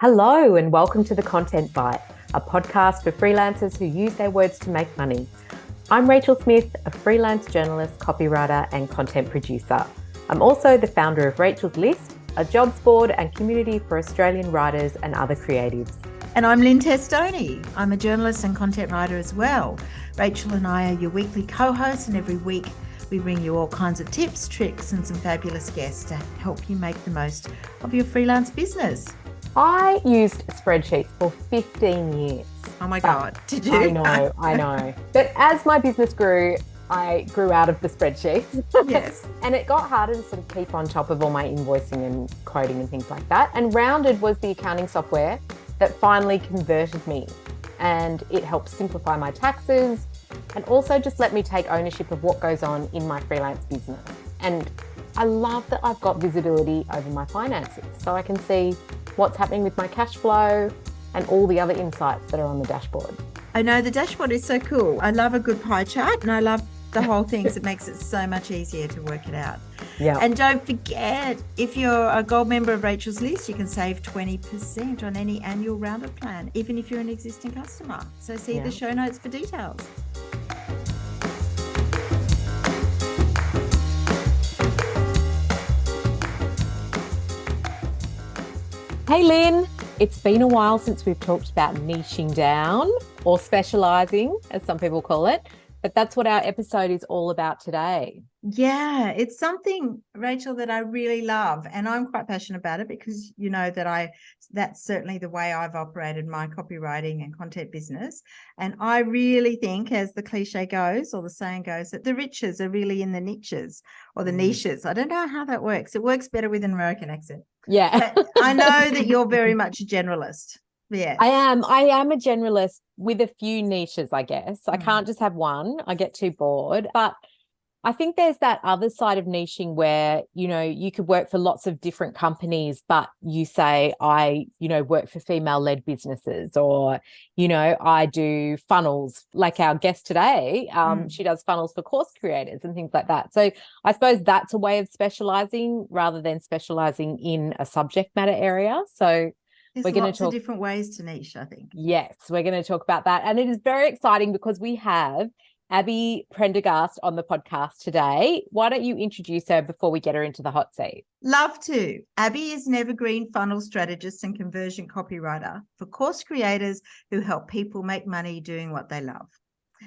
Hello, and welcome to The Content Bite, a podcast for freelancers who use their words to make money. I'm Rachel Smith, a freelance journalist, copywriter, and content producer. I'm also the founder of Rachel's List, a jobs board and community for Australian writers and other creatives. And I'm Lynne Testoni. I'm a journalist and content writer as well. Rachel and I are your weekly co-hosts, and every week we bring you all kinds of tips, tricks, and some fabulous guests to help you make the most of your freelance business. I used spreadsheets for 15 years. Oh my God, did you? I know. But as my business grew, I grew out of the spreadsheets. Yes. And it got harder to sort of keep on top of all my invoicing and quoting and things like that. And Rounded was the accounting software that finally converted me. And it helped simplify my taxes and also just let me take ownership of what goes on in my freelance business. And I love that I've got visibility over my finances, so I can see what's happening with my cash flow and all the other insights that are on the dashboard. I know, the dashboard is so cool. I love a good pie chart, and I love the whole thing because it makes it so much easier to work it out. Yeah. And don't forget, if you're a gold member of Rachel's List, you can save 20% on any annual Rounded plan, even if you're an existing customer. So see the show notes for details. Hey Lynn, it's been a while since we've talked about niching down or specialising, as some people call it, but that's what our episode is all about today. Yeah, it's something, Rachel, that I really love, and I'm quite passionate about it because you know that that's certainly the way I've operated my copywriting and content business. And I really think, as the cliche goes or the saying goes, that the riches are really in the niches or the niches. I don't know how that works. It works better with an American accent. Yeah. But I know that you're very much a generalist. Yeah. I am a generalist with a few niches, I guess. I can't just have one. I get too bored. But I think there's that other side of niching where, you could work for lots of different companies, but you say, I work for female-led businesses, or, I do funnels, like our guest today. She does funnels for course creators and things like that. So I suppose that's a way of specializing rather than specializing in a subject matter area. So there's lots of different ways to niche, I think. Yes, we're going to talk about that. And it is very exciting because we have Abi Prendergast on the podcast today. Why don't you introduce her before we get her into the hot seat? Love to. Abi is an evergreen funnel strategist and conversion copywriter for course creators who help people make money doing what they love.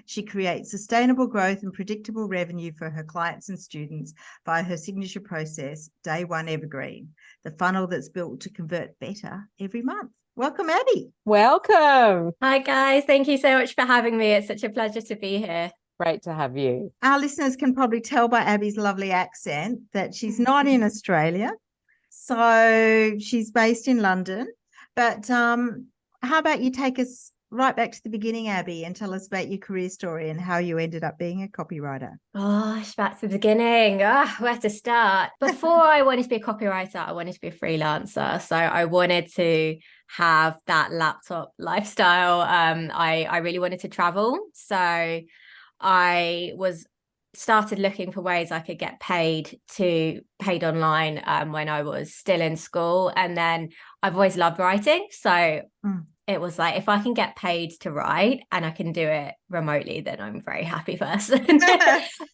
She creates sustainable growth and predictable revenue for her clients and students via her signature process, Day One Evergreen, the funnel that's built to convert better every month. Welcome, Abi. Welcome. Hi, guys. Thank you so much for having me. It's such a pleasure to be here. Great to have you. Our listeners can probably tell by Abi's lovely accent that she's not in Australia. So she's based in London. But how about you take us right back to the beginning, Abi, and tell us about your career story and how you ended up being a copywriter. Gosh, back to the beginning. Where to start? Before I wanted to be a copywriter, I wanted to be a freelancer. So I wanted to have that laptop lifestyle. I really wanted to travel. So I started looking for ways I could get paid online when I was still in school. And then I've always loved writing. So it was like, if I can get paid to write and I can do it remotely, then I'm a very happy person.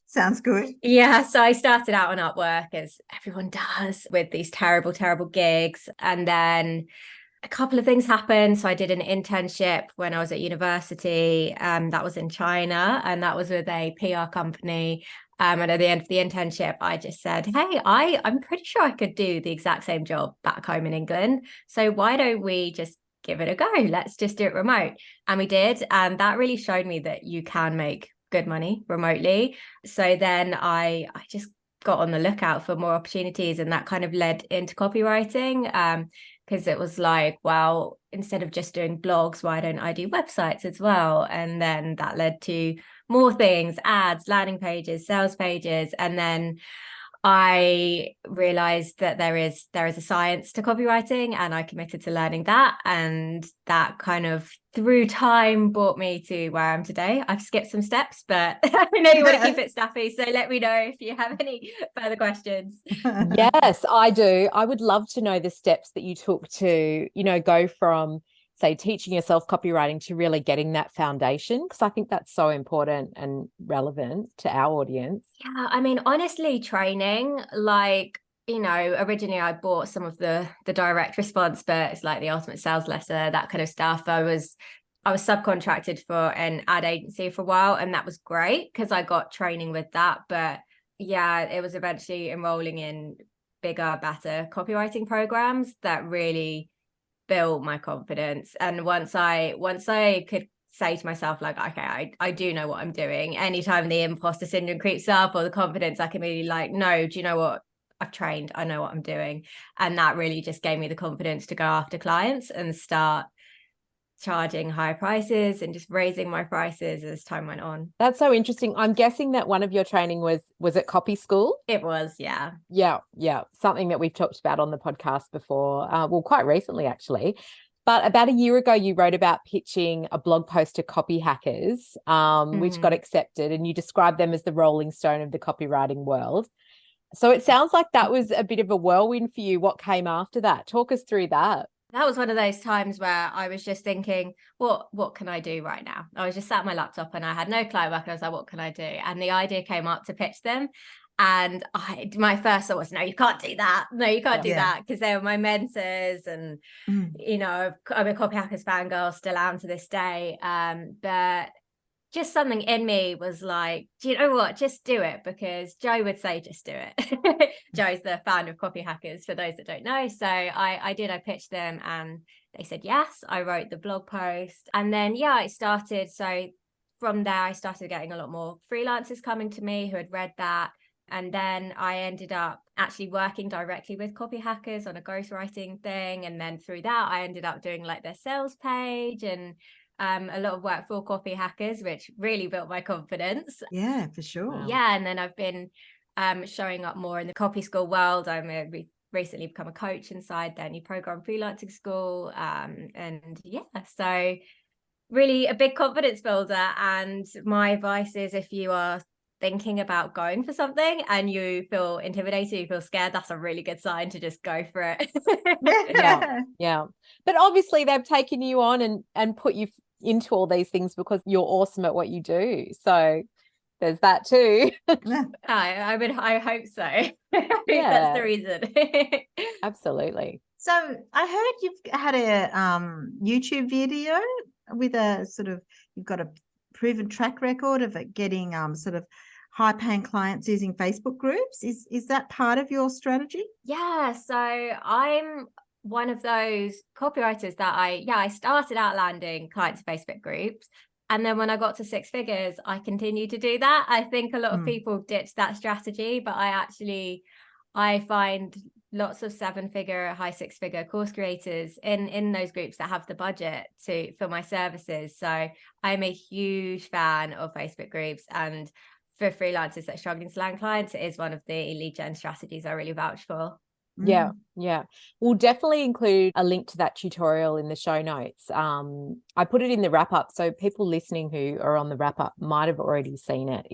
Sounds good. Yeah. So I started out on Upwork, as everyone does, with these terrible, terrible gigs. And then a couple of things happened. So I did an internship when I was at university. That was in China, and that was with a PR company. And at the end of the internship, I just said, hey, I'm pretty sure I could do the exact same job back home in England. So why don't we just give it a go? Let's just do it remote. And we did. And that really showed me that you can make good money remotely. So then I just got on the lookout for more opportunities, and that kind of led into copywriting. Because it was like, well, instead of just doing blogs, why don't I do websites as well? And then that led to more things, ads, landing pages, sales pages. And then I realized that there is a science to copywriting, and I committed to learning that. And that kind of through time brought me to where I am today. I've skipped some steps, but I know you want to keep it snappy. So let me know if you have any further questions. Yes, I do. I would love to know the steps that you took to, go from, say, teaching yourself copywriting to really getting that foundation, because I think that's so important and relevant to our audience. Yeah, I mean, honestly, training, like, originally I bought some of the direct response books, like the Ultimate Sales Letter, that kind of stuff. I was subcontracted for an ad agency for a while, and that was great because I got training with that. But yeah, it was eventually enrolling in bigger, better copywriting programs that really built my confidence. And once I could say to myself, like, okay, I do know what I'm doing, anytime the imposter syndrome creeps up or the confidence, I can be like, no, do you know what? I've trained, I know what I'm doing. And that really just gave me the confidence to go after clients and start charging higher prices and just raising my prices as time went on. That's so interesting. I'm guessing that one of your training was at Copy School? It was, yeah. Yeah. Something that we've talked about on the podcast before, well, quite recently, actually. But about a year ago, you wrote about pitching a blog post to Copyhackers, which got accepted, and you described them as the Rolling Stone of the copywriting world. So it sounds like that was a bit of a whirlwind for you. What came after that? Talk us through that. That was one of those times where I was just thinking, what can I do right now? I was just sat at my laptop and I had no client work, and I was like, what can I do? And the idea came up to pitch them. And my first thought was, no, you can't do that. No, you can't do that, because they were my mentors. And, I'm a Copyhackers fangirl, still am to this day. But just something in me was like, do you know what? Just do it, because Joe would say, just do it. Joe's the founder of Copyhackers, for those that don't know. So I pitched them and they said yes. I wrote the blog post, and then, it started. So from there, I started getting a lot more freelancers coming to me who had read that. And then I ended up actually working directly with Copyhackers on a ghostwriting thing. And then through that, I ended up doing like their sales page and a lot of work for Copyhackers, which really built my confidence. Yeah, for sure. Yeah, and then I've been showing up more in the copy school world. I'm recently become a coach inside their new program, Freelancing School. So really a big confidence builder. And my advice is, if you are thinking about going for something and you feel intimidated, you feel scared, that's a really good sign to just go for it. Yeah. But obviously they've taken you on and put you into all these things because you're awesome at what you do. So there's that too. I hope so. I think that's the reason. Absolutely. So I heard you've had a YouTube video with you've got a proven track record of it getting sort of high-paying clients using Facebook groups. Is that part of your strategy? Yeah, so I'm one of those copywriters that I started out landing clients Facebook groups, and then when I got to 6 figures, I continued to do that. I think a lot of people ditch that strategy, but I find lots of 7-figure, high 6-figure course creators in those groups that have the budget for my services. So I'm a huge fan of Facebook groups, and for freelancers that are struggling to land clients, it is one of the lead gen strategies I really vouch for. Yeah. We'll definitely include a link to that tutorial in the show notes. I put it in the wrap up, so people listening who are on the wrap up might have already seen it.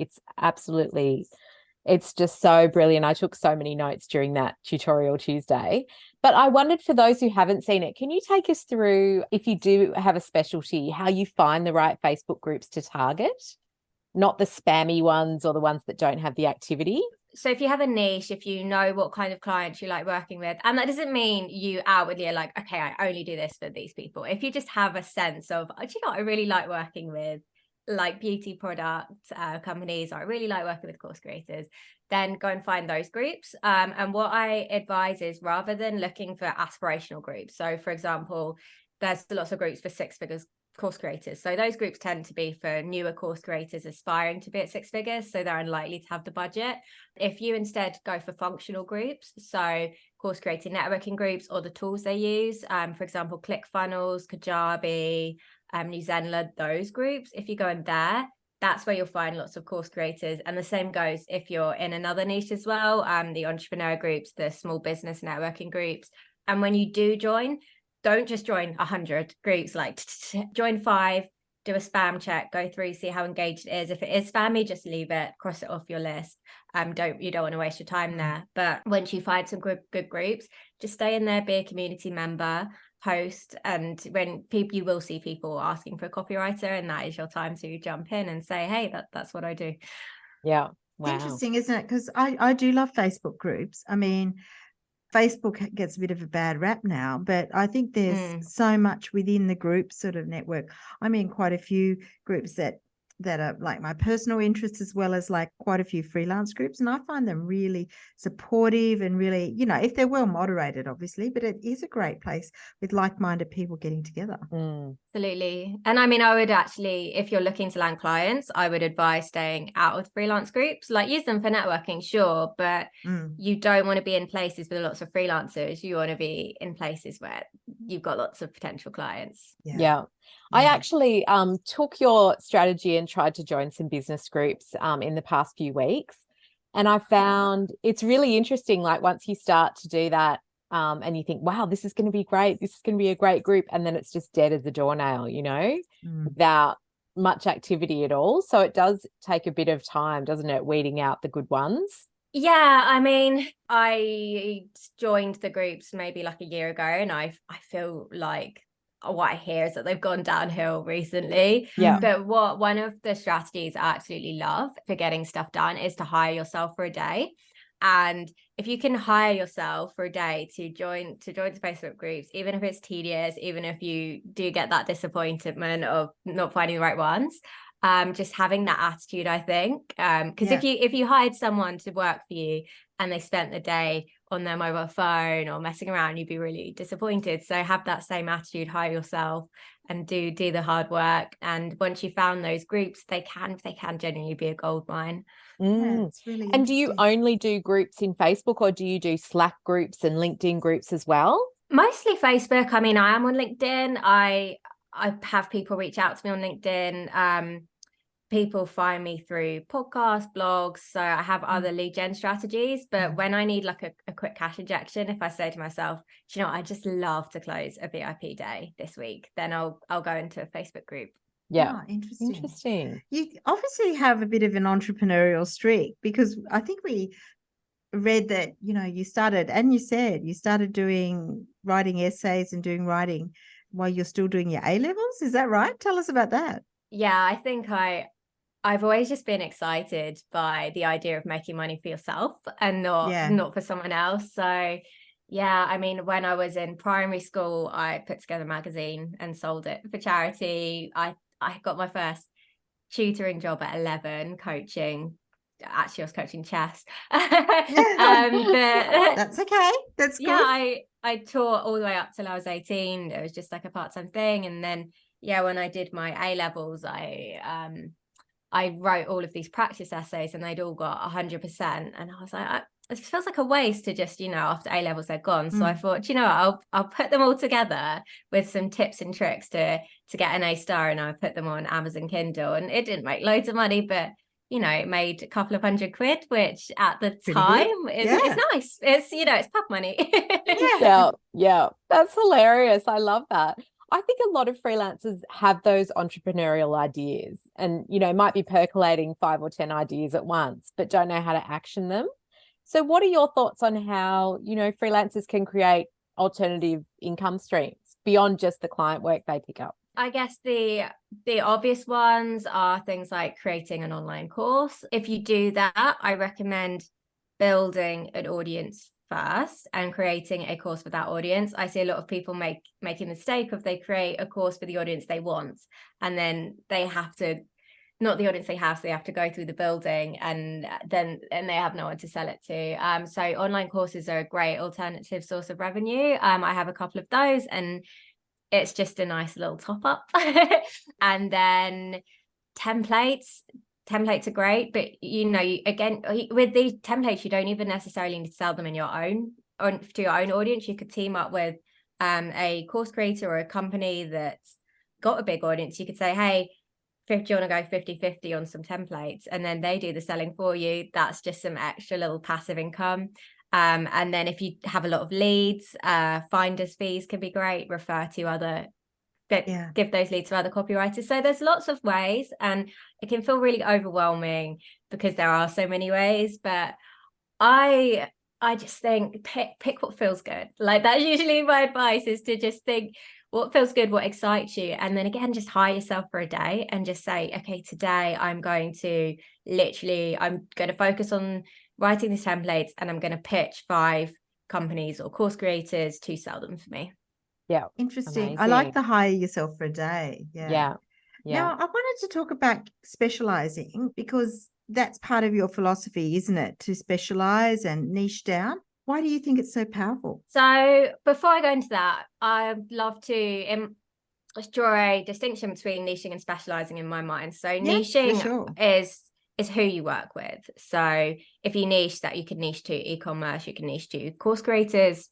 It's just so brilliant. I took so many notes during that tutorial Tuesday. But I wondered, for those who haven't seen it, can you take us through, if you do have a specialty, how you find the right Facebook groups to target? Not the spammy ones or the ones that don't have the activity. So if you have a niche, if you know what kind of clients you like working with, and that doesn't mean you outwardly are like, okay, I only do this for these people. If you just have a sense of, do you know what, I really like working with like beauty product companies, or I really like working with course creators, then go and find those groups. And what I advise is, rather than looking for aspirational groups, so for example, there's lots of groups for 6 figures course creators. So those groups tend to be for newer course creators aspiring to be at 6 figures, so they're unlikely to have the budget. If you instead go for functional groups, so course creator networking groups, or the tools they use, for example, ClickFunnels, Kajabi, New Zenler, those groups, if you go in there, That's where you'll find lots of course creators. And the same goes if you're in another niche as well, the entrepreneur groups, the small business networking groups. And when you do join, don't just join 100 groups, like join 5, do a spam check, go through, see how engaged it is. If it is spammy, just leave it, cross it off your list. You don't want to waste your time there. But once you find some good groups, just stay in there, be a community member, post, and when people, you will see people asking for a copywriter, and that is your time to jump in and say, hey, that's what I do. Yeah. Wow. Interesting, isn't it? Because I do love Facebook groups. I mean, Facebook gets a bit of a bad rap now, but I think there's so much within the group sort of network. I'm in quite a few groups that are like my personal interests, as well as like quite a few freelance groups. And I find them really supportive and really, you know, if they're well moderated, obviously, but it is a great place with like-minded people getting together. Absolutely. And I mean, I would actually, if you're looking to land clients, I would advise staying out of freelance groups. Like, use them for networking, sure, but you don't want to be in places with lots of freelancers. You want to be in places where you've got lots of potential clients. Yeah. I actually took your strategy and tried to join some business groups in the past few weeks. And I found it's really interesting. Like, once you start to do that and you think, wow, this is going to be great. This is going to be a great group. And then it's just dead as a doornail, you know, without much activity at all. So it does take a bit of time, doesn't it? Weeding out the good ones. Yeah, I mean, I joined the groups maybe like a year ago, and I feel like what I hear is that they've gone downhill recently. Yeah. But one of the strategies I absolutely love for getting stuff done is to hire yourself for a day. And if you can hire yourself for a day to join the Facebook groups, even if it's tedious, even if you do get that disappointment of not finding the right ones, just having that attitude, I think, because if you hired someone to work for you and they spent the day on their mobile phone or messing around, you'd be really disappointed. So have that same attitude, hire yourself and do the hard work. And once you found those groups, they can genuinely be a gold mine. Yeah, it's really And do you only do groups in Facebook, or do you do Slack groups and LinkedIn groups as well? Mostly Facebook. I mean, I am on LinkedIn. I have people reach out to me on LinkedIn. People find me through podcasts, blogs. So I have other lead gen strategies. But when I need like a quick cash injection, if I say to myself, do you know, I just love to close a VIP day this week, then I'll go into a Facebook group. Yeah. Interesting. You obviously have a bit of an entrepreneurial streak, because I think we read that, you know, you started doing writing essays and doing writing while you're still doing your A-levels. Is that right? Tell us about that. Yeah, I think I've always just been excited by the idea of making money for yourself and not for someone else. So yeah, I mean, when I was in primary school, I put together a magazine and sold it for charity. I got my first tutoring job at 11, coaching. Actually, I was coaching chess. But that's okay. That's good. Yeah, I taught all the way up till I was 18. It was just like a part-time thing. And then, yeah, when I did my A-levels, I wrote all of these practice essays, and they'd all got 100%. And I was like, it feels like a waste to just, you know, after A-levels, they're gone. So I thought, you know, I'll put them all together with some tips and tricks to get an A star, and I put them on Amazon Kindle. And it didn't make loads of money, but you know, it made a couple of £100, which at the time is nice. It's, you know, it's pub money. Yeah. That's hilarious. I love that. I think a lot of freelancers have those entrepreneurial ideas and, you know, might be percolating 5 or 10 ideas at once, but don't know how to action them. So what are your thoughts on how, you know, freelancers can create alternative income streams beyond just the client work they pick up? I guess the obvious ones are things like creating an online course. If you do that, I recommend building an audience first and creating a course for that audience. I see a lot of people making the mistake of they create a course for the audience they want, and then they have to, not the audience they have, so they have to go through the building and they have no one to sell it to. So online courses are a great alternative source of revenue. I have a couple of those, and it's just a nice little top up. And then templates are great, but you know, again, with these templates, you don't even necessarily need to sell them to your own audience. You could team up with a course creator or a company that's got a big audience. You could say, hey, do you want to go 50-50 on some templates, and then they do the selling for you? That's just some extra little passive income. And then if you have a lot of leads, finder's fees can be great. Refer to other, give those leads to other copywriters. So there's lots of ways, and it can feel really overwhelming because there are so many ways. But I just think pick what feels good. Like, that's usually my advice, is to just think what feels good, what excites you. And then again, just hire yourself for a day and just say, okay, today I'm going to focus on writing these templates, and I'm going to pitch 5 companies or course creators to sell them for me. Yeah. Interesting. Amazing. I like the hire yourself for a day. Yeah. Now, I wanted to talk about specializing, because that's part of your philosophy, isn't it? To specialize and niche down. Why do you think it's so powerful? So before I go into that, I'd love to draw a distinction between niching and specializing in my mind. So niching is who you work with. So if you niche, that you could niche to e-commerce, you can niche to course creators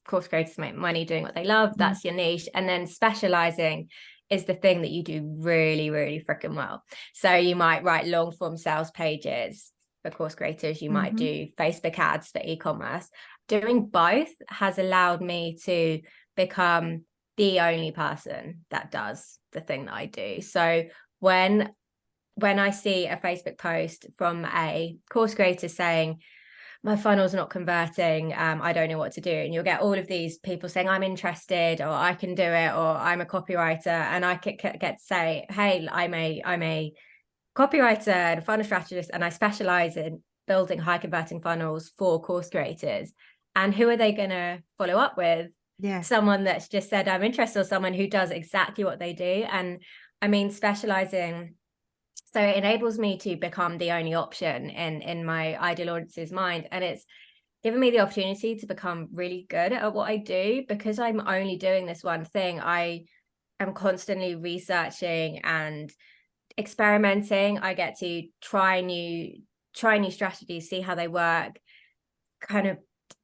make money doing what they love. That's your niche. And then specializing is the thing that you do really, really freaking well. So you might write long form sales pages for course creators. You might do Facebook ads for e-commerce. Doing both has allowed me to become the only person that does the thing that I do. So when I see a Facebook post from a course creator saying, my funnel's not converting, I don't know what to do, and you'll get all of these people saying, I'm interested, or I can do it, or I'm a copywriter, and I get to say, hey, I'm a copywriter and a funnel strategist, and I specialize in building high converting funnels for course creators. And who are they going to follow up with? Someone that's just said, I'm interested, or someone who does exactly what they do. And I mean, specializing, so it enables me to become the only option in my ideal audience's mind. And it's given me the opportunity to become really good at what I do, because I'm only doing this one thing. I am constantly researching and experimenting. I get to try new strategies, see how they work, kind of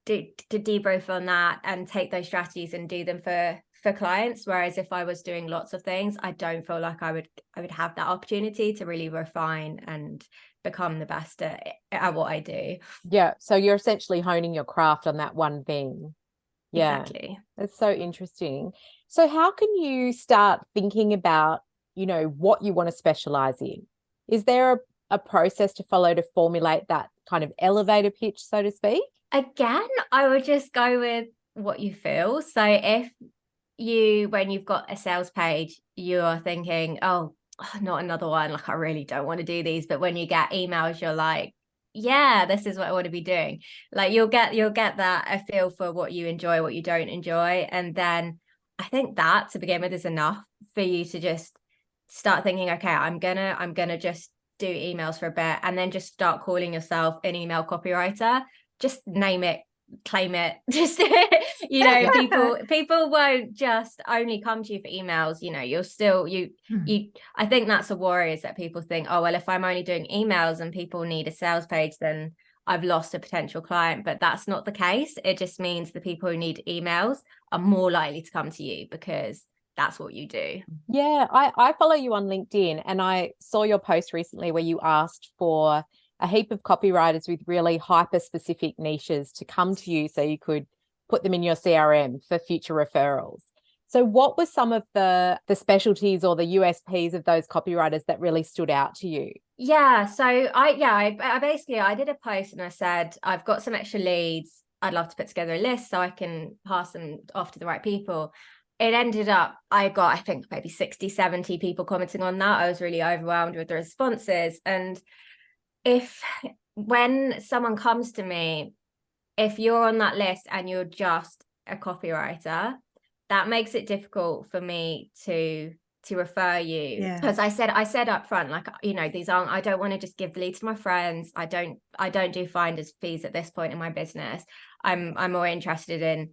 to debrief on that and take those strategies and do them for clients. Whereas if I was doing lots of things, I don't feel like I would have that opportunity to really refine and become the best at what I do. Yeah. So you're essentially honing your craft on that one thing. Yeah. Exactly. That's so interesting. So how can you start thinking about, what you want to specialize in? Is there a process to follow to formulate that kind of elevator pitch, so to speak? Again, I would just go with what you feel. So if when you've got a sales page, you're thinking, oh, not another one, like I really don't want to do these. But when you get emails, you're like, yeah, this is what I want to be doing. Like you'll get that a feel for what you enjoy, what you don't enjoy. And then I think that to begin with is enough for you to just start thinking, okay, I'm gonna just do emails for a bit, and then just start calling yourself an email copywriter. Just name it, claim it. Just people won't just only come to you for emails. You'll still I think that's a worry, is that people think, oh well, if I'm only doing emails and people need a sales page, then I've lost a potential client. But that's not the case. It just means the people who need emails are more likely to come to you because that's what you do. Yeah, I follow you on LinkedIn, and I saw your post recently where you asked for a heap of copywriters with really hyper specific niches to come to you so you could put them in your CRM for future referrals. So what were some of the specialties or the USPs of those copywriters that really stood out to you? Yeah, so I basically did a post and I said, I've got some extra leads. I'd love to put together a list so I can pass them off to the right people. It ended up, I got, I think, maybe 60, 70 people commenting on that. I was really overwhelmed with the responses. And when someone comes to me, if you're on that list and you're just a copywriter, that makes it difficult for me to refer you. Because I said up front, like, these aren't, I don't want to just give the leads to my friends. I don't do finders fees at this point in my business. I'm more interested in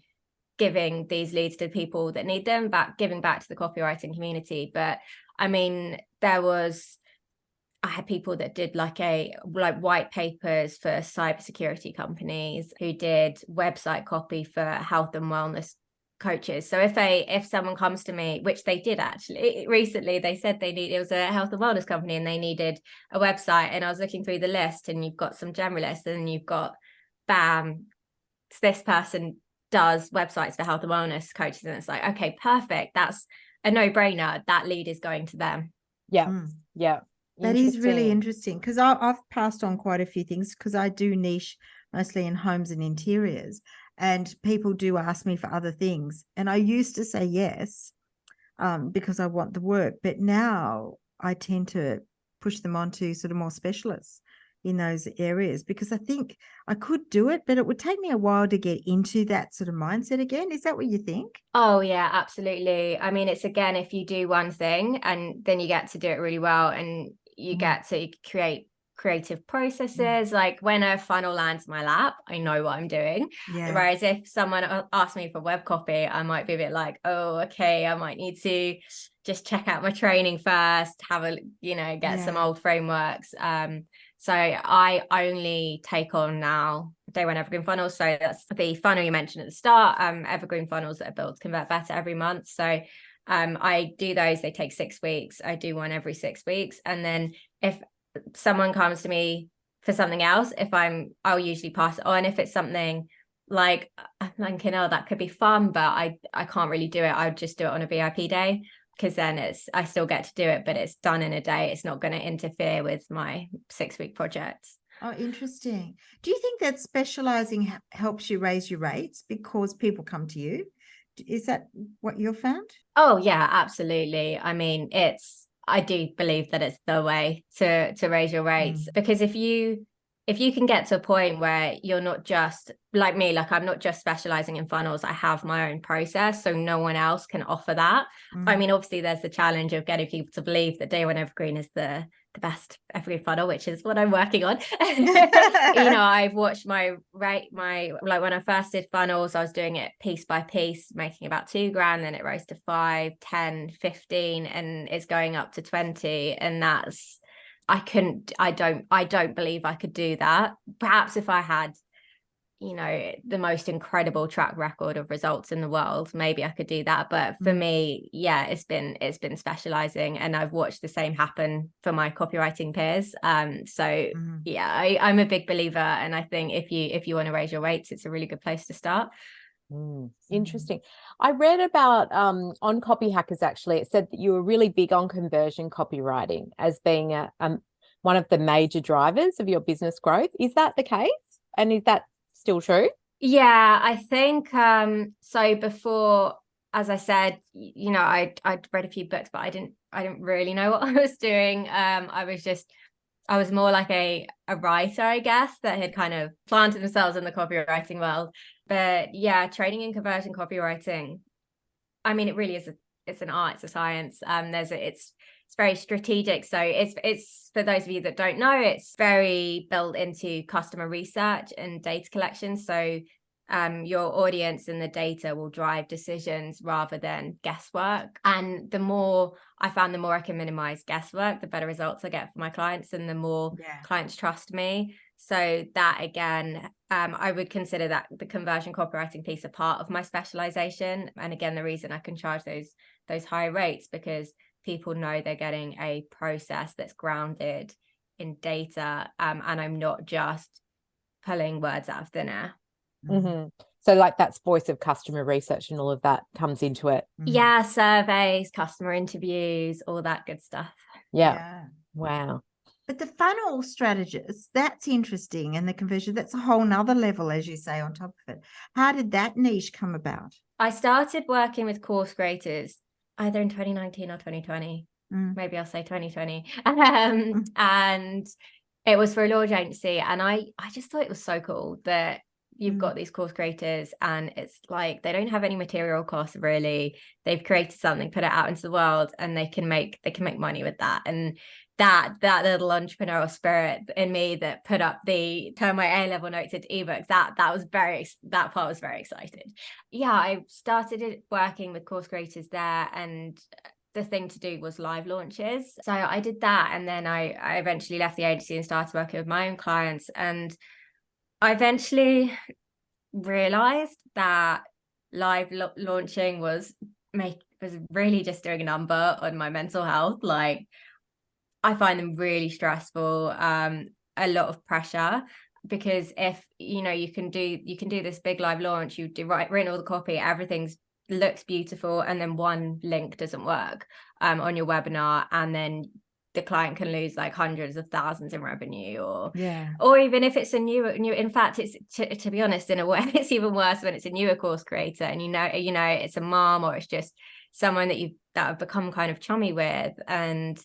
giving these leads to people that need them, giving back to the copywriting community. But I mean, I had people that did like white papers for cybersecurity companies, who did website copy for health and wellness coaches. So if someone comes to me, which they did actually recently, they said it was a health and wellness company and they needed a website, and I was looking through the list, and you've got some generalists, and you've got bam, this person does websites for health and wellness coaches, and it's like, okay, perfect, that's a no-brainer, that lead is going to them. Yeah That is really interesting, because I've passed on quite a few things, because I do niche mostly in homes and interiors, and people do ask me for other things, and I used to say yes because I want the work, but now I tend to push them on to sort of more specialists in those areas, because I think I could do it, but it would take me a while to get into that sort of mindset again. Is that what you think? Oh yeah, absolutely. I mean, it's, again, if you do one thing and then you get to do it really well, and you get to create creative processes. Like when a funnel lands in my lap, I know what I'm doing. Whereas if someone asks me for web copy, I might be a bit like, oh, okay, I might need to just check out my training first, have a, get some old frameworks. So I only take on now day one evergreen funnels. So that's the funnel you mentioned at the start, evergreen funnels that are built to convert better every month. So I do those, they take 6 weeks. I do one every 6 weeks. And then if someone comes to me for something else, I'll usually pass it on. If it's something like I'm thinking, oh, that could be fun, but I can't really do it, I would just do it on a VIP day, because then I still get to do it, but it's done in a day. It's not going to interfere with my 6-week projects. Oh, interesting. Do you think that specializing helps you raise your rates because people come to you? Is that what you've found? Oh yeah, absolutely. I mean, I do believe that it's the way to raise your rates, because if you can get to a point where you're not just like me, like I'm not just specializing in funnels, I have my own process, so no one else can offer that. I mean, obviously there's the challenge of getting people to believe that day one evergreen is the best evergreen funnel, which is what I'm working on. I've watched my like when I first did funnels, I was doing it piece by piece, making about $2,000, then it rose to 5, 10, 15, and it's going up to 20. And that's, I don't believe I could do that. Perhaps if I had, the most incredible track record of results in the world, maybe I could do that. But for me, yeah, it's been specializing, and I've watched the same happen for my copywriting peers. Yeah, I'm a big believer, and I think if you want to raise your rates, it's a really good place to start. Interesting. I read about on Copyhackers, actually, it said that you were really big on conversion copywriting as being one of the major drivers of your business growth. Is that the case? And is that still true? Yeah, I think so. Before, as I said, I'd read a few books, but I didn't really know what I was doing. I was more like a writer, I guess, that had kind of planted themselves in the copywriting world. But yeah, training in conversion copywriting, I mean, it really is it's an art, it's a science. It's very strategic. So it's for those of you that don't know, it's very built into customer research and data collection. So your audience and the data will drive decisions rather than guesswork. And the more I can minimize guesswork, the better results I get for my clients, and the more clients trust me. So that, again, I would consider that the conversion copywriting piece a part of my specialization. And again, the reason I can charge those high rates, because people know they're getting a process that's grounded in data, and I'm not just pulling words out of thin air. So like that's voice of customer research and all of that comes into it. Yeah, surveys, customer interviews, all that good stuff. Yeah. Wow. But the funnel strategist, that's interesting. And the conversion, that's a whole nother level, as you say, on top of it. How did that niche come about? I started working with course creators either in 2019 or 2020. Maybe I'll say 2020. And it was for a launch agency. And I just thought it was so cool that you've got these course creators, and it's like they don't have any material costs really. They've created something, put it out into the world, and they can make money with that. And that little entrepreneurial spirit in me that turned my A-level notes into ebooks, that part was very excited. Yeah, I started working with course creators there, and the thing to do was live launches. So I did that, and then I eventually left the agency and started working with my own clients. And I eventually realized that live launching was really just doing a number on my mental health. Like, I find them really stressful, a lot of pressure, because if you can do this big live launch, you do written all the copy, everything's looks beautiful, and then one link doesn't work on your webinar, and then the client can lose like hundreds of thousands in revenue, or even if it's a new in fact, it's to be honest, in a way it's even worse when it's a newer course creator, and it's a mom, or it's just someone that have become kind of chummy with, and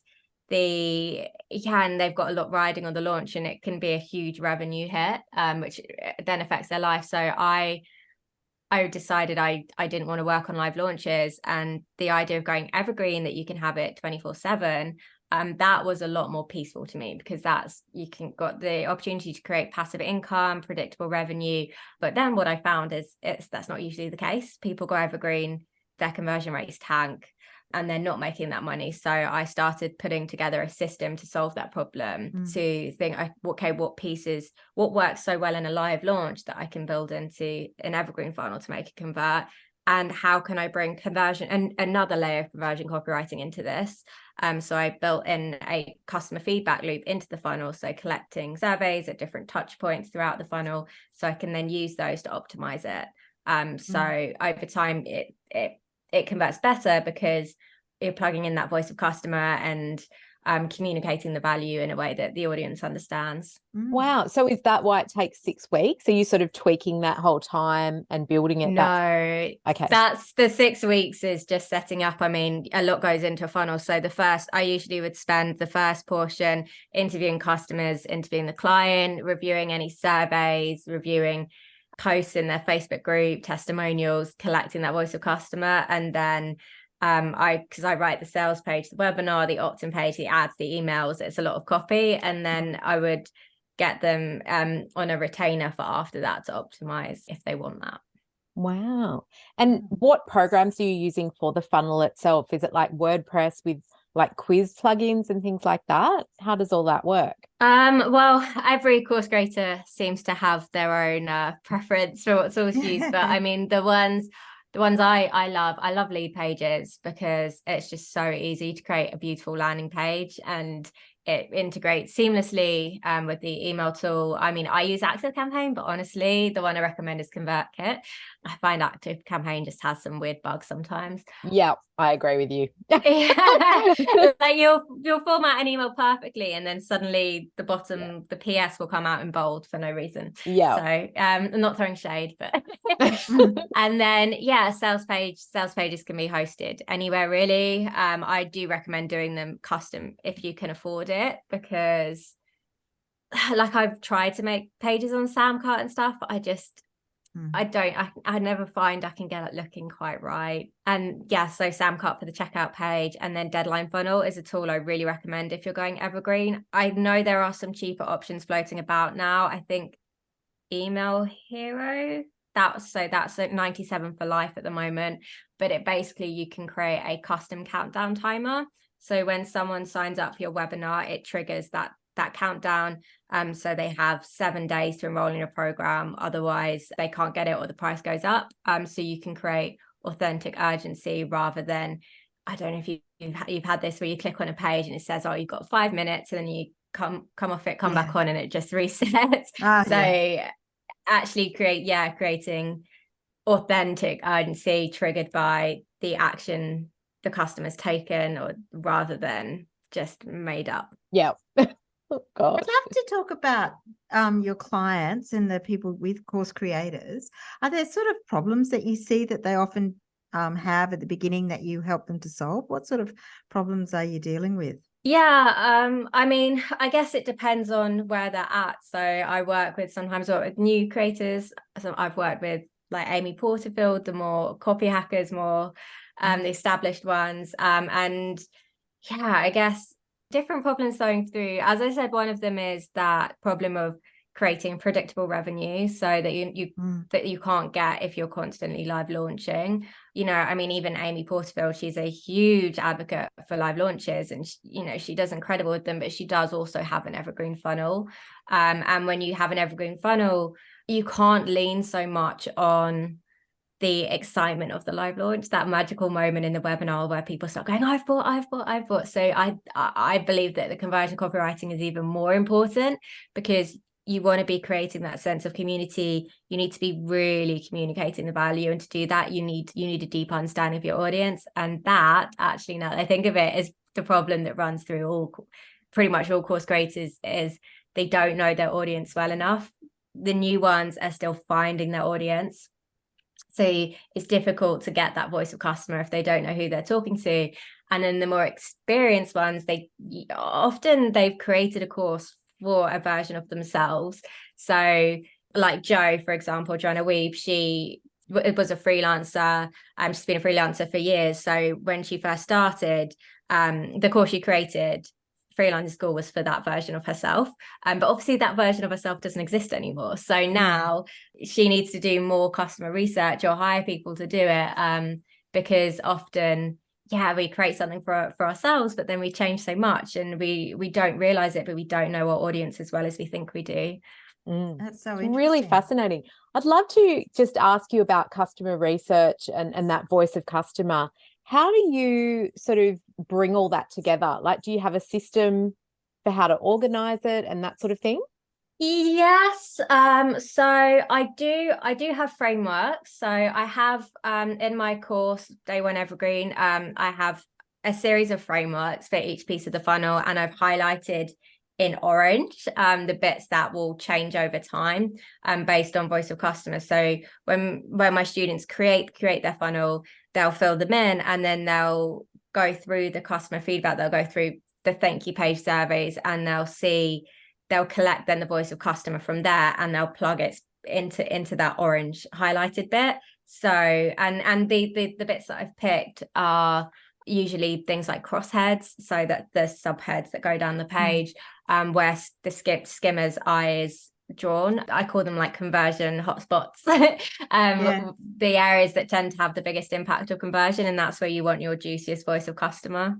they've got a lot riding on the launch, and it can be a huge revenue hit, which then affects their life. So I decided I didn't want to work on live launches, and the idea of going evergreen, that you can have it 24/7, that was a lot more peaceful to me, because got the opportunity to create passive income, predictable revenue. But then what I found is that's not usually the case. People go evergreen, their conversion rates tank, and they're not making that money. So I started putting together a system to solve that problem, to think, okay, what works so well in a live launch that I can build into an evergreen funnel to make it convert, and how can I bring conversion and another layer of conversion copywriting into this. So I built in a customer feedback loop into the funnel, so collecting surveys at different touch points throughout the funnel, so I can then use those to optimize it. So over time, it converts better, because you're plugging in that voice of customer and communicating the value in a way that the audience understands. Wow. So is that why it takes 6 weeks? Are you sort of tweaking that whole time and building it? No. Okay. That's the 6 weeks is just setting up. I mean, a lot goes into a funnel. So I usually would spend the first portion interviewing customers, interviewing the client, reviewing any surveys, reviewing posts in their Facebook group, testimonials, collecting that voice of customer, and then because I write the sales page, the webinar, the opt-in page, the ads, the emails, it's a lot of copy, and then I would get them on a retainer for after that to optimize if they want that. Wow. And what programs are you using for the funnel itself? Is it like WordPress with like quiz plugins and things like that? How does all that work? Well, every course creator seems to have their own preference for what tools to use, but I mean, the ones I love Lead Pages, because it's just so easy to create a beautiful landing page, and it integrates seamlessly with the email tool. I mean, I use ActiveCampaign, but honestly, the one I recommend is ConvertKit. I find ActiveCampaign just has some weird bugs sometimes. Yeah, I agree with you. Like you'll format an email perfectly, and then suddenly the bottom, the PS will come out in bold for no reason. Yeah. So I'm not throwing shade, but and then sales pages can be hosted anywhere really. I do recommend doing them custom if you can afford it, because like I've tried to make pages on Samcart and stuff, but I never find I can get it looking quite right. And so Samcart for the checkout page, and then Deadline Funnel is a tool I really recommend if you're going evergreen. I know there are some cheaper options floating about now. I think Email Hero, that's at 97 for life at the moment, but it basically, you can create a custom countdown timer. So when someone signs up for your webinar, it triggers that countdown. So they have 7 days to enroll in your program. Otherwise, they can't get it, or the price goes up. So you can create authentic urgency, rather than, I don't know if you've had this, where you click on a page and it says, oh, you've got 5 minutes, and then you come off it, come back on, and it just resets. Actually creating authentic urgency triggered by the action the customer's taken, or rather than just made up. Yeah. Oh, gosh. I'd love to talk about your clients and the people with course creators. Are there sort of problems that you see that they often have at the beginning that you help them to solve? What sort of problems are you dealing with? I mean, I guess it depends on where they're at. So I work with new creators. So I've worked with like Amy Porterfield, the more Copyhackers, more the established ones. And I guess different problems going through. As I said, one of them is that problem of creating predictable revenue, so that you can't get if you're constantly live launching. I mean, even Amy Porterfield, she's a huge advocate for live launches, and she does incredible with them, but she does also have an evergreen funnel. And when you have an evergreen funnel, you can't lean so much on the excitement of the live launch, that magical moment in the webinar where people start going, I've bought. So I believe that the conversion copywriting is even more important, because you want to be creating that sense of community. You need to be really communicating the value, and to do that you need a deep understanding of your audience. And that, actually, now that I think of it, is the problem that runs through pretty much all course creators, is they don't know their audience well enough. The new ones are still finding their audience, so it's difficult to get that voice of customer if they don't know who they're talking to. And then the more experienced ones, they've created a course for a version of themselves. So like Jo, for example, Joanna Weeb, she was a freelancer. She's been a freelancer for years. So when she first started, the course she created, Freelancing School, was for that version of herself. But obviously that version of herself doesn't exist anymore. So now she needs to do more customer research or hire people to do it, because often, we create something for ourselves, but then we change so much and we don't realize it, but we don't know our audience as well as we think we do. That's so interesting. Really fascinating. I'd love to just ask you about customer research and that voice of customer. How do you sort of bring all that together? Like, do you have a system for how to organize it and that sort of thing? Yes. So I do have frameworks. So I have in my course, Day One Evergreen, I have a series of frameworks for each piece of the funnel, and I've highlighted in orange the bits that will change over time based on voice of customer. So when my students create their funnel, they'll fill them in, and then they'll go through the customer feedback, they'll go through the thank you page surveys, and they'll collect then the voice of customer from there, and they'll plug it into that orange highlighted bit. So and the bits that I've picked are usually things like crossheads, so that the subheads that go down the page, where the skimmer's eye is drawn. I call them like conversion hotspots. The areas that tend to have the biggest impact of conversion, and that's where you want your juiciest voice of customer.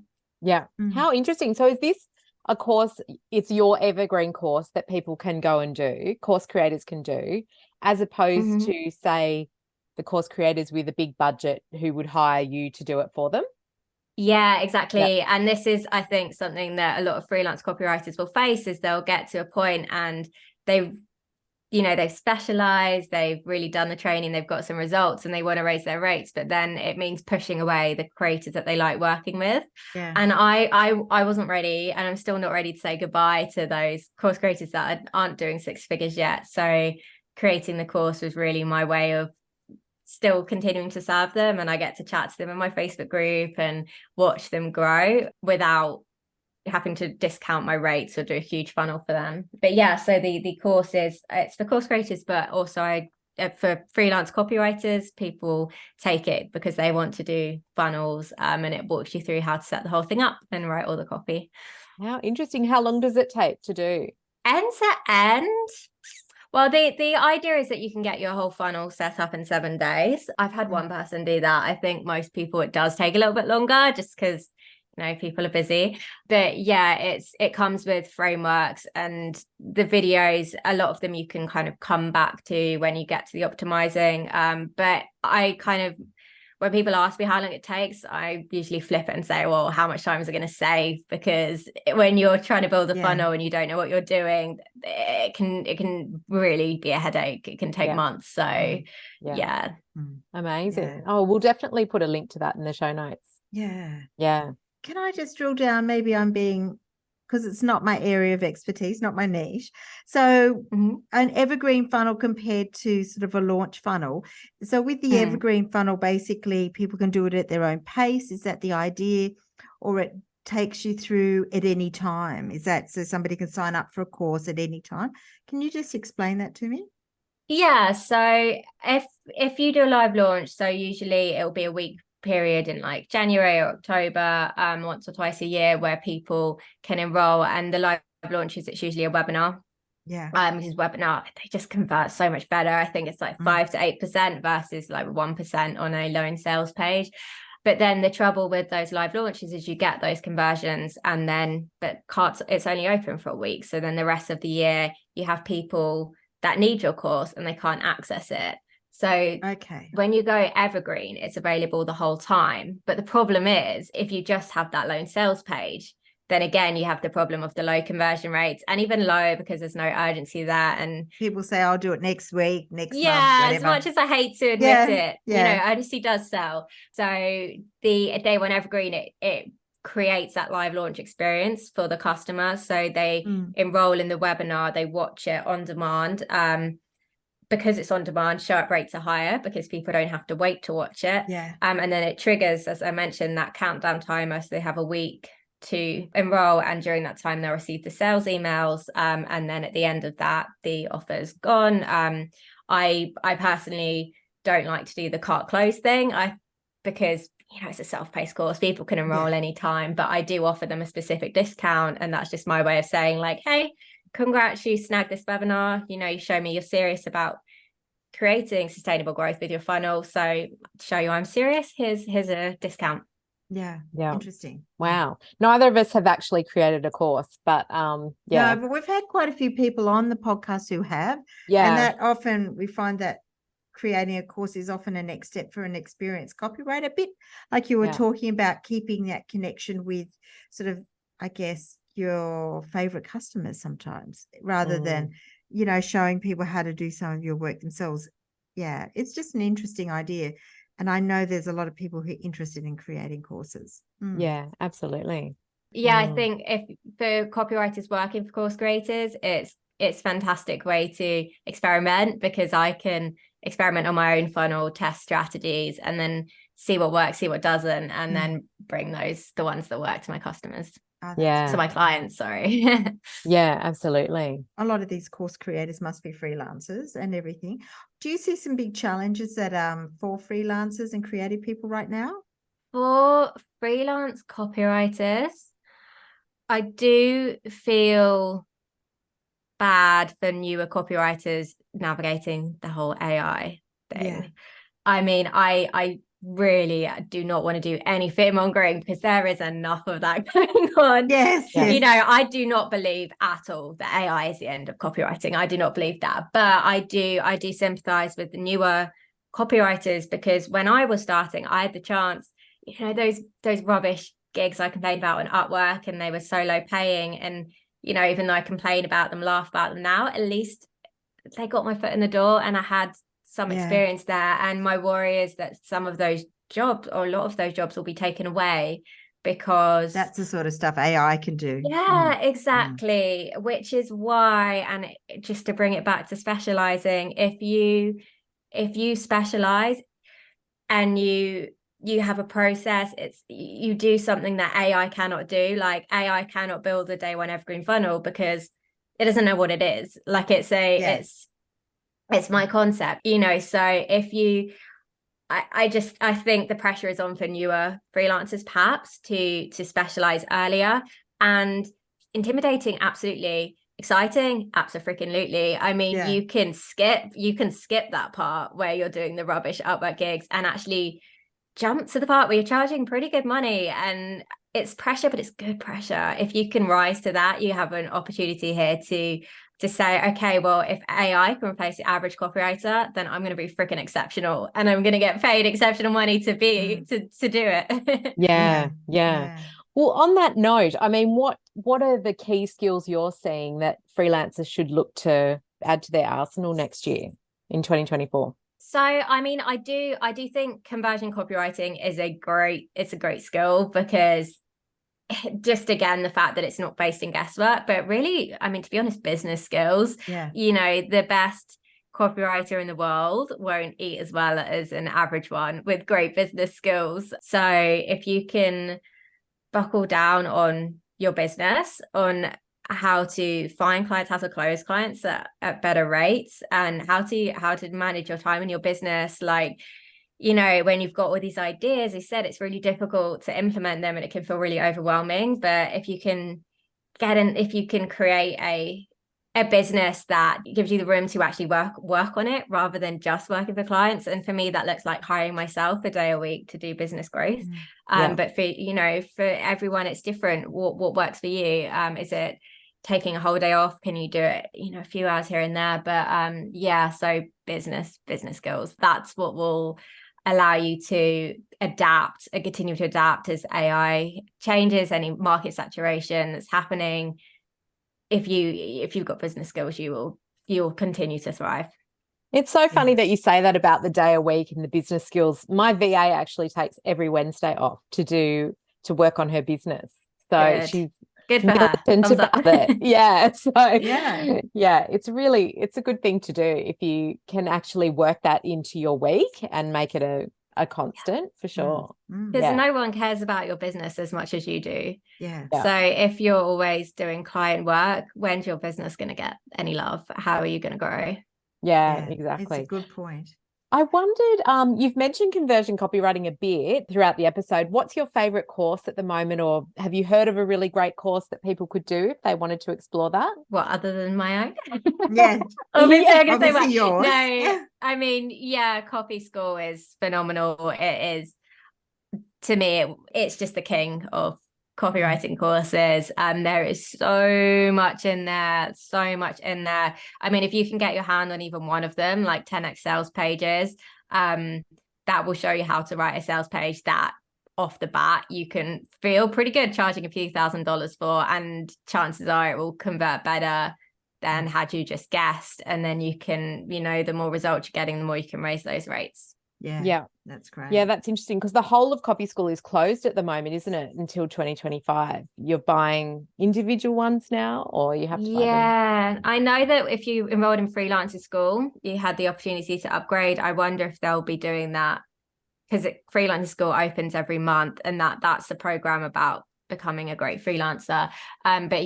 How interesting. So is this a course, it's your evergreen course that people can go and do, course creators can do, as opposed to, say, the course creators with a big budget who would hire you to do it for them? Yeah, exactly. And this is, I think, something that a lot of freelance copywriters will face, is they'll get to a point and they've specialized, they've really done the training, they've got some results, and they want to raise their rates, but then it means pushing away the creators that they like working with. And I wasn't ready, and I'm still not ready to say goodbye to those course creators that aren't doing six figures yet. So creating the course was really my way of still continuing to serve them, and I get to chat to them in my Facebook group and watch them grow without having to discount my rates or do a huge funnel for them. But so the course it's for course creators, but also for freelance copywriters. People take it because they want to do funnels, and it walks you through how to set the whole thing up and write all the copy. How interesting. How long does it take to do? End to end? Well, the idea is that you can get your whole funnel set up in 7 days. I've had one person do that. I think most people, it does take a little bit longer, just because people are busy. But it comes with frameworks, and the videos, a lot of them you can kind of come back to when you get to the optimizing. But I kind of, when people ask me how long it takes, I usually flip it and say, well, how much time is it going to save? Because when you're trying to build a funnel and you don't know what you're doing, it can really be a headache. It can take months. So Amazing. Oh, we'll definitely put a link to that in the show notes. Can I just drill down? Maybe I'm being, because it's not my area of expertise, not my niche. So an evergreen funnel compared to sort of a launch funnel. So with the evergreen funnel, basically people can do it at their own pace. Is that the idea? Or it takes you through at any time? Is that so somebody can sign up for a course at any time? Can you just explain that to me? Yeah. So if you do a live launch, so usually it'll be a week period in like January or October, once or twice a year, where people can enroll. And the live launches, it's usually a webinar. Which is webinar, they just convert so much better. I think it's like 5 to 8% versus like 1% on a low in sales page. But then the trouble with those live launches is you get those conversions, and then it's only open for a week. So then the rest of the year you have people that need your course and they can't access it. So Okay. when you go evergreen, it's available the whole time. But the problem is, if you just have that lone sales page, then again, you have the problem of the low conversion rates, and even low because there's no urgency there. And people say, I'll do it next week, next month, yeah, whatever. as much as I hate to admit it, yeah. urgency does sell. So the day one evergreen, it creates that live launch experience for the customer. So they enroll in the webinar, they watch it on demand. Because it's on demand, show up rates are higher because people don't have to wait to watch it. Yeah. And then it triggers, as I mentioned, that countdown timer. So they have a week to enroll, and during that time they'll receive the sales emails. And then at the end of that, the offer's gone. I personally don't like to do the cart close thing. Because it's a self-paced course, people can enroll anytime, but I do offer them a specific discount, and that's just my way of saying, like, hey, congrats, you snagged this webinar. You show me you're serious about creating sustainable growth with your funnel. So to show you I'm serious, here's a discount. Yeah. Interesting. Wow. Neither of us have actually created a course, but No, but we've had quite a few people on the podcast who have. Yeah. And that often we find that creating a course is often a next step for an experienced copywriter, a bit like you were talking about, keeping that connection with sort of, I guess, your favorite customers sometimes, rather than, showing people how to do some of your work themselves. Yeah, it's just an interesting idea. And I know there's a lot of people who are interested in creating courses. Yeah, absolutely. Yeah, I think if for copywriters working for course creators, it's a fantastic way to experiment, because I can experiment on my own funnel, test strategies, and then see what works, see what doesn't, and then bring the ones that work to my customers. To my clients, sorry. Yeah, absolutely. A lot of these course creators must be freelancers and everything. Do you see some big challenges that for freelancers and creative people right now? For freelance copywriters, I do feel bad for newer copywriters navigating the whole AI thing. Yeah. I mean, I really do not want to do any fear mongering, because there is enough of that going on. Yes. I do not believe at all that AI is the end of copywriting. I do not believe that, but I do sympathize with the newer copywriters, because when I was starting, I had the chance, those rubbish gigs I complained about on Upwork, and they were so low paying, and even though I complain about them, laugh about them now, at least they got my foot in the door and I had some experience there. And my worry is that some of those jobs, or a lot of those jobs, will be taken away, because that's the sort of stuff AI can do. Yeah, exactly. Which is why, and just to bring it back to specializing, if you specialize and you have a process, you do something that AI cannot do. Like, AI cannot build a day one evergreen funnel because it doesn't know what it is. Like, it's my concept, so if you, I think the pressure is on for newer freelancers perhaps to specialize earlier. And intimidating, absolutely. Exciting, absolutely. I mean, you can skip that part where you're doing the rubbish Upwork gigs and actually jump to the part where you're charging pretty good money. And it's pressure, but it's good pressure. If you can rise to that, you have an opportunity here to say, okay, well, if AI can replace the average copywriter, then I'm going to be freaking exceptional, and I'm going to get paid exceptional money to do it. Yeah. Well, on that note, I mean, what are the key skills you're seeing that freelancers should look to add to their arsenal next year in 2024? So, I mean, I do think conversion copywriting is a great skill, because just, again, the fact that it's not based in guesswork, but really, I mean, to be honest, business skills. The best copywriter in the world won't eat as well as an average one with great business skills. So if you can buckle down on your business, on how to find clients, how to close clients at better rates, and how to manage your time in your business, like, when you've got all these ideas, I said it's really difficult to implement them and it can feel really overwhelming. But if you can create a business that gives you the room to actually work on it rather than just working for clients. And for me, that looks like hiring myself a day a week to do business growth. But for everyone, it's different. What works for you? Is it taking a whole day off? Can you do it, a few hours here and there? But so business skills, that's what will allow you to adapt and continue to adapt as AI changes, any market saturation that's happening. If you've got business skills, you'll continue to thrive. It's so funny that you say that about the day a week and the business skills. My VA actually takes every Wednesday off to work on her business. So she's good for her. About it. Yeah. So yeah, it's a good thing to do if you can actually work that into your week and make it a constant, for sure. Because no one cares about your business as much as you do. Yeah. So if you're always doing client work, when's your business going to get any love? How are you going to grow? Yeah, exactly. It's a good point. I wondered, you've mentioned conversion copywriting a bit throughout the episode. What's your favorite course at the moment, or have you heard of a really great course that people could do if they wanted to explore that? What, other than my own? Yeah. Obviously yours. No, I mean, Copy School is phenomenal. It is, to me, it's just the king of copywriting courses, and there is so much in there. I mean, if you can get your hand on even one of them, like 10x sales pages, that will show you how to write a sales page that off the bat you can feel pretty good charging a few $1,000s for, and chances are it will convert better than had you just guessed. And then you can, the more results you're getting, the more you can raise those rates. Yeah, that's great. Yeah, that's interesting, because the whole of Copy School is closed at the moment, isn't it? Until 2025. You're buying individual ones now, or you have to buy them? I know that if you enrolled in Freelancer School, you had the opportunity to upgrade. I wonder if they'll be doing that, because Freelancer School opens every month, and that's the program about becoming a great freelancer. But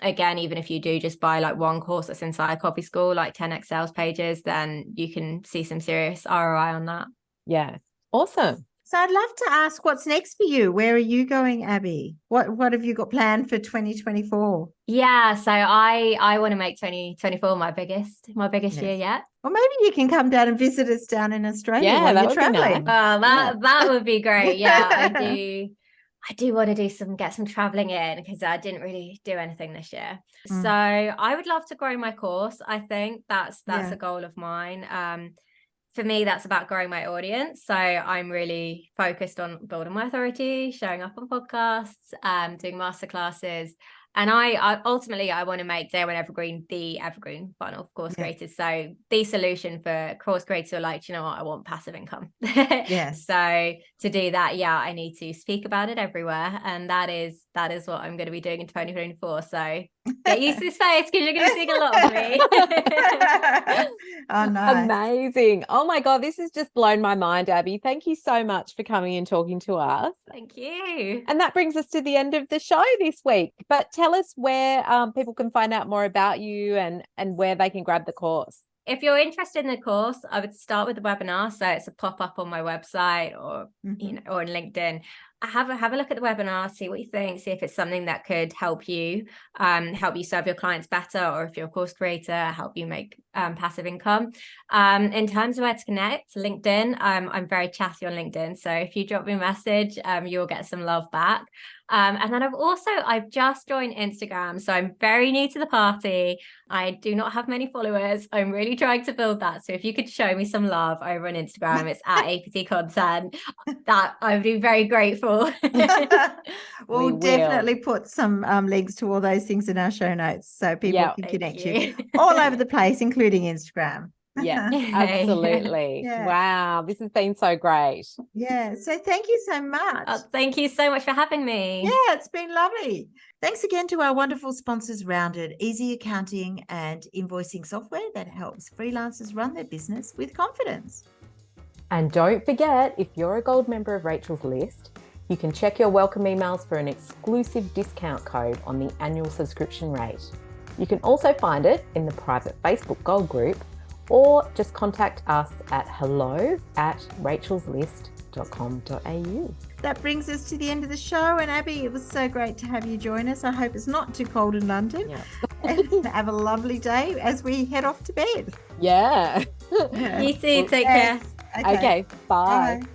again, even if you do just buy like one course that's inside Copy School, like 10x sales pages, then you can see some serious ROI on that. Yeah, awesome. So I'd love to ask, what's next for you? Where are you going, Abi? What have you got planned for 2024? Yeah, so I want to make 2024 my biggest year yet. Or maybe you can come down and visit us down in Australia while you're traveling. Nice. That would be great. Yeah, I do want to get some traveling in, because I didn't really do anything this year. So I would love to grow my course. I think that's a goal of mine. For me, that's about growing my audience. So I'm really focused on building my authority, showing up on podcasts, doing masterclasses. And I ultimately want to make Day One Evergreen the evergreen funnel for course creators. So the solution for course creators who are like, you know what, I want passive income. Yes. So to do that, I need to speak about it everywhere. And that is what I'm going to be doing in 2024. So get used to this face, because you're going to be seeing a lot of me. Oh, nice. Amazing. Oh my God, this has just blown my mind, Abi. Thank you so much for coming and talking to us. Thank you. And that brings us to the end of the show this week. But tell us where people can find out more about you and where they can grab the course. If you're interested in the course, I would start with the webinar. So it's a pop-up on my website or or on LinkedIn. Have a look at the webinar, see what you think, see if it's something that could help you serve your clients better, or if you're a course creator, help you make passive income. In terms of where to connect, LinkedIn, I'm very chatty on LinkedIn. So if you drop me a message, you'll get some love back. And then I've just joined Instagram. So I'm very new to the party. I do not have many followers. I'm really trying to build that. So if you could show me some love over on Instagram, it's at APT Content. That I would be very grateful. We'll definitely put some links to all those things in our show notes, so people can connect you all over the place, including Instagram. Yeah, absolutely. Wow, this has been so great. Yeah, so thank you so much. Thank you so much for having me. Yeah, it's been lovely. Thanks again to our wonderful sponsors, Rounded, easy accounting and invoicing software that helps freelancers run their business with confidence. And don't forget, if you're a gold member of Rachel's List, you can check your welcome emails for an exclusive discount code on the annual subscription rate. You can also find it in the private Facebook Gold group, or just contact us at hello@rachelslist.com.au. That brings us to the end of the show. And Abi, it was so great to have you join us. I hope it's not too cold in London. Yeah. And have a lovely day as we head off to bed. Yeah. You too. Take care. Okay, bye. Bye.